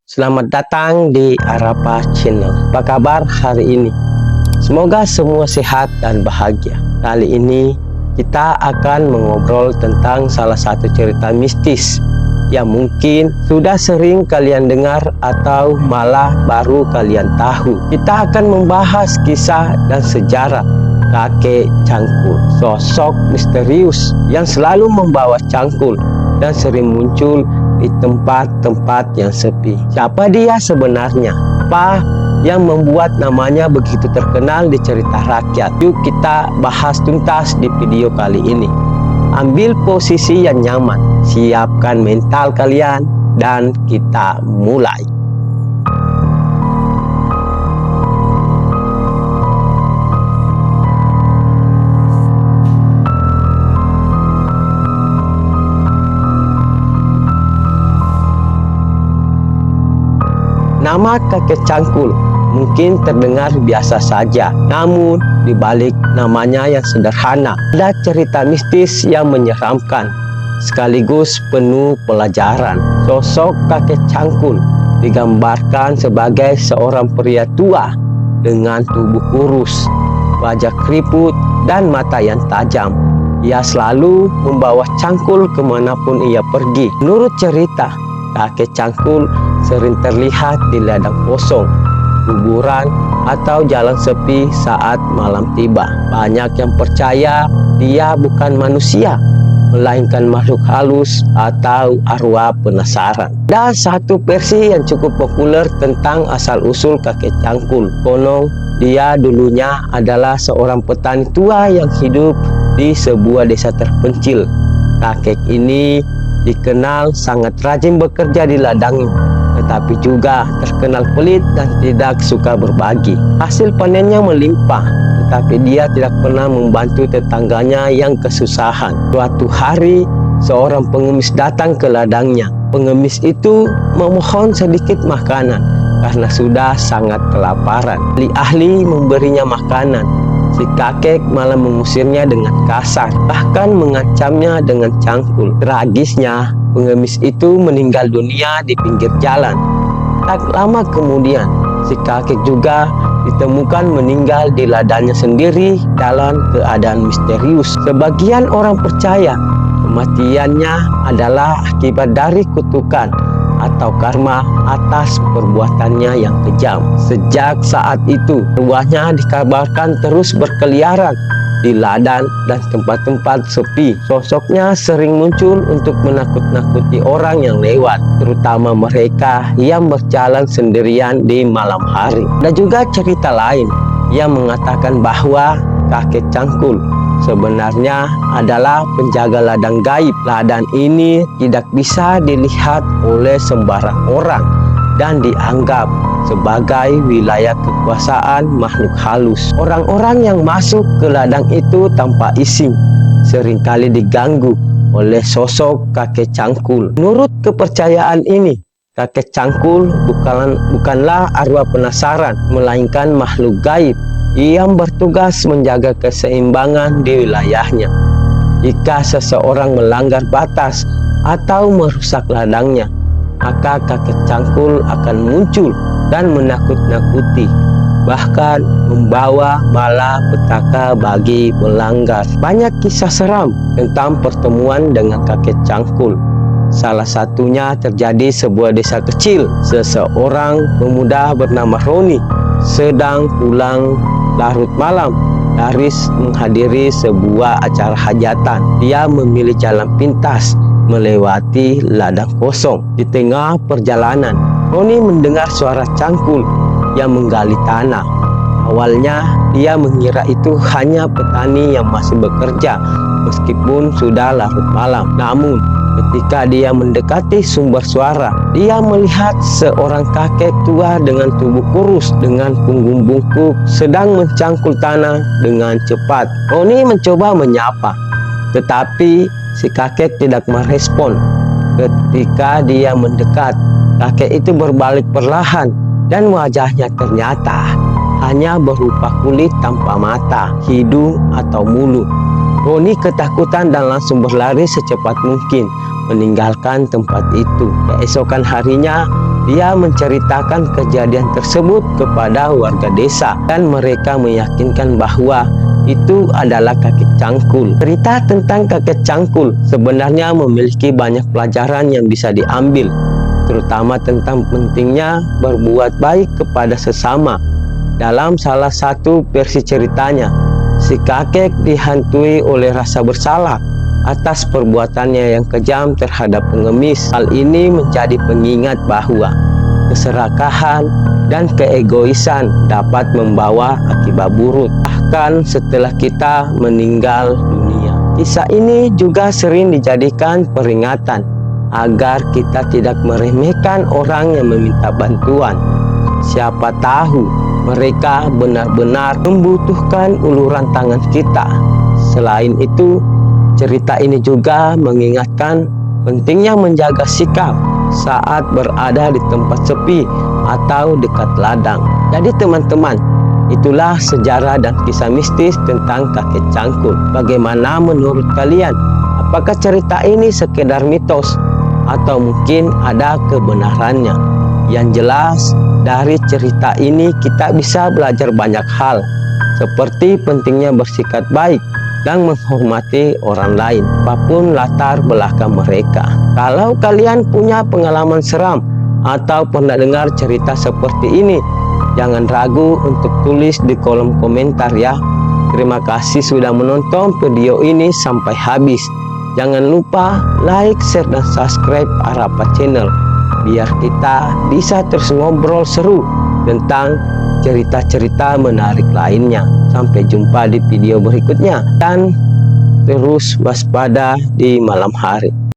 Selamat datang di Arapa Channel. Apa kabar hari ini? Semoga semua sehat dan bahagia. Kali ini kita akan mengobrol tentang salah satu cerita mistis yang mungkin sudah sering kalian dengar atau malah baru kalian tahu. Kita akan membahas kisah dan sejarah kakek cangkul, sosok misterius yang selalu membawa cangkul dan sering muncul di tempat-tempat yang sepi. Siapa dia sebenarnya? Apa yang membuat namanya begitu terkenal di cerita rakyat? Yuk kita bahas tuntas di video kali ini. Ambil posisi yang nyaman, siapkan mental kalian, dan kita mulai. Nama kakek cangkul mungkin terdengar biasa saja, namun di balik namanya yang sederhana ada cerita mistis yang menyeramkan sekaligus penuh pelajaran. Sosok kakek cangkul digambarkan sebagai seorang pria tua dengan tubuh kurus, wajah keriput, dan mata yang tajam. Ia selalu membawa cangkul kemanapun ia pergi. Menurut cerita, kakek cangkul sering terlihat di ladang kosong, kuburan, atau jalan sepi saat malam tiba. Banyak yang percaya dia bukan manusia, melainkan makhluk halus atau arwah penasaran. Dan satu versi yang cukup populer tentang asal-usul kakek cangkul. Konon dia dulunya adalah seorang petani tua yang hidup di sebuah desa terpencil. Kakek ini dikenal sangat rajin bekerja di ladangnya, tetapi juga terkenal pelit dan tidak suka berbagi. Hasil panennya melimpah, tetapi dia tidak pernah membantu tetangganya yang kesusahan. Suatu hari, seorang pengemis datang ke ladangnya. Pengemis itu memohon sedikit makanan karena sudah sangat kelaparan. Ahli-ahli memberinya makanan. Si kakek malah mengusirnya dengan kasar, bahkan mengancamnya dengan cangkul. Tragisnya, pengemis itu meninggal dunia di pinggir jalan. Tak lama kemudian, si kakek juga ditemukan meninggal di ladangnya sendiri dalam keadaan misterius. Sebagian orang percaya kematiannya adalah akibat dari kutukan atau karma atas perbuatannya yang kejam. Sejak saat itu, arwahnya dikabarkan terus berkeliaran di ladang dan tempat-tempat sepi. Sosoknya sering muncul untuk menakut-nakuti orang yang lewat, terutama mereka yang berjalan sendirian di malam hari. Ada juga cerita lain yang mengatakan bahwa kakek cangkul sebenarnya adalah penjaga ladang gaib. Ladang ini tidak bisa dilihat oleh sembarang orang dan dianggap sebagai wilayah kekuasaan makhluk halus. Orang-orang yang masuk ke ladang itu tanpa izin seringkali diganggu oleh sosok kakek cangkul. Menurut kepercayaan ini, kakek cangkul bukanlah arwah penasaran, melainkan makhluk gaib yang bertugas menjaga keseimbangan di wilayahnya. Jika seseorang melanggar batas atau merusak ladangnya, maka kakek cangkul akan muncul dan menakut-nakuti, bahkan membawa malapetaka bagi pelanggar. Banyak kisah seram tentang pertemuan dengan kakek cangkul. Salah satunya terjadi sebuah desa kecil. Seseorang pemuda bernama Roni sedang pulang larut malam dari menghadiri sebuah acara hajatan. Dia memilih jalan pintas melewati ladang kosong. Di tengah perjalanan, Roni mendengar suara cangkul yang menggali tanah. Awalnya dia mengira itu hanya petani yang masih bekerja meskipun sudah larut malam. Namun ketika dia mendekati sumber suara, dia melihat seorang kakek tua dengan tubuh kurus dengan punggung bungkuk sedang mencangkul tanah dengan cepat. Roni mencoba menyapa, tetapi si kakek tidak merespon. Ketika dia mendekat, kakek itu berbalik perlahan dan wajahnya ternyata hanya berupa kulit tanpa mata, hidung, atau mulut. Roni ketakutan dan langsung berlari secepat mungkin meninggalkan tempat itu. Keesokan harinya, Dia menceritakan kejadian tersebut kepada warga desa dan mereka meyakinkan bahwa itu adalah kakek cangkul. Cerita tentang kakek cangkul sebenarnya memiliki banyak pelajaran yang bisa diambil, terutama tentang pentingnya berbuat baik kepada sesama. Dalam salah satu versi ceritanya, si kakek dihantui oleh rasa bersalah atas perbuatannya yang kejam terhadap pengemis. Hal ini menjadi pengingat bahwa keserakahan dan keegoisan dapat membawa akibat buruk, bahkan setelah kita meninggal dunia. Kisah ini juga sering dijadikan peringatan agar kita tidak meremehkan orang yang meminta bantuan. Siapa tahu mereka benar-benar membutuhkan uluran tangan kita. Selain itu, cerita ini juga mengingatkan pentingnya menjaga sikap saat berada di tempat sepi atau dekat ladang. Jadi teman-teman, itulah sejarah dan kisah mistis tentang kakek cangkul. Bagaimana menurut kalian? Apakah cerita ini sekedar mitos atau mungkin ada kebenarannya? Yang jelas, dari cerita ini kita bisa belajar banyak hal, seperti pentingnya bersikap baik dan menghormati orang lain, apapun latar belakang mereka. Kalau kalian punya pengalaman seram atau pernah dengar cerita seperti ini, jangan ragu untuk tulis di kolom komentar ya. Terima kasih sudah menonton video ini sampai habis. Jangan lupa like, share, dan subscribe Arapa Channel biar kita bisa terus ngobrol seru tentang cerita-cerita menarik lainnya. Sampai jumpa di video berikutnya dan terus waspada di malam hari.